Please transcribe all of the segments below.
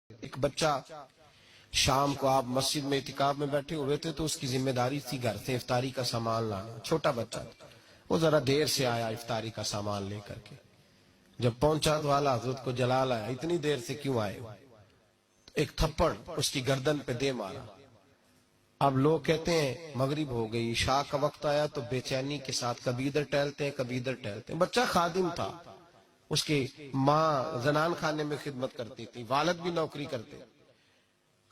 ایک بچہ شام کو آپ مسجد میں اعتکاف میں بیٹھے ہوئے تھے تو اس کی ذمہ داری تھی گھر سے افطاری کا سامان لانا. چھوٹا بچہ وہ ذرا دیر سے آیا افطاری کا سامان لے کر کے. جب پہنچا تو اعلیٰ حضرت کو جلال آیا, اتنی دیر سے کیوں آئے؟ ایک تھپڑ اس کی گردن پہ دے مارا. اب لوگ کہتے ہیں مغرب ہو گئی, عشاء کا وقت آیا تو بے چینی کے ساتھ کبھی ادھر ٹہلتے ہیں کبھی ادھر ٹہلتے ہیں. بچہ خادم تھا, اس کی ماں زنان خانے میں خدمت کرتی تھی, والد بھی نوکری کرتے,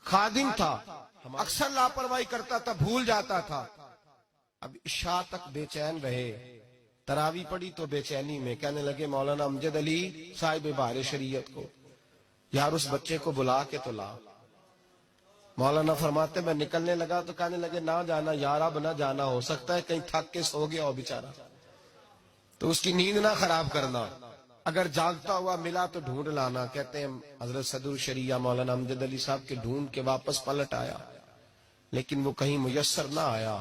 خادم تھا, اکثر لاپرواہی کرتا تھا, بھول جاتا تھا. اب عشاء تک بے چین رہے, تراوی پڑی تو بے چینی میں کہنے لگے مولانا امجد علی صاحب بہار شریعت کو, یار اس بچے کو بلا کے تو لا. مولانا فرماتے میں نکلنے لگا تو کہنے لگے نہ جانا یار, اب نہ جانا, ہو سکتا ہے کہیں تھک کے سو گیا ہو بیچارہ, تو اس کی نیند نہ خراب کرنا, اگر جاگتا ہوا ملا تو ڈھونڈ لانا. کہتے ہیں حضرت صدر شریعہ مولانا امجد علی صاحب کے ڈھونڈ کے واپس پلٹ آیا, لیکن وہ کہیں میسر نہ آیا.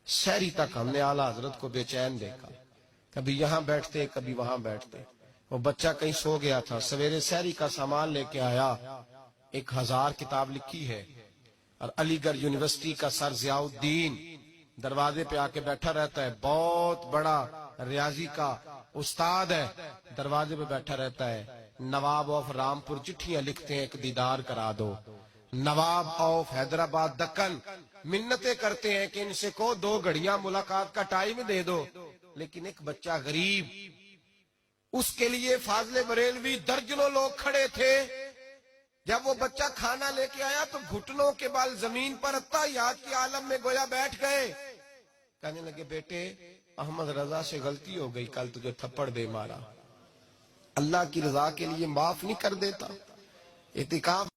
سحری تک ہم نے اعلیٰ حضرت کو بے چین دیکھا, کبھی یہاں بیٹھتے کبھی وہاں بیٹھتے. وہ بچہ کہیں سو گیا تھا, سویرے سحری کا سامان لے کے آیا, 1000 کتاب لکھی ہے, اور علی گڑھ یونیورسٹی کا سر ضیاء الدین دروازے پہ آ کے بیٹھا رہتا ہے, بہت بڑا ریاضی کا استاد ہے, دروازے پہ بیٹھا رہتا ہے. نواب آف رامپور چٹھیاں لکھتے ہیں ایک دیدار کرا دو, نواب آف حیدرآباد دکن منتیں کرتے ہیں کہ ان سے کو 2 گھڑیاں ملاقات کا ٹائم دے دو. لیکن ایک بچہ غریب, اس کے لیے فاضل بریلوی درجنوں لوگ کھڑے تھے. جب وہ بچہ کھانا لے کے آیا تو گھٹنوں کے بال زمین پر اتحیات کے عالم میں گویا بیٹھ گئے. کہنے لگے بیٹے احمد رضا سے غلطی ہو گئی, کل تجھے تھپڑ دے مارا, اللہ کی رضا کے لیے معاف نہیں کر دیتا. اعتکاف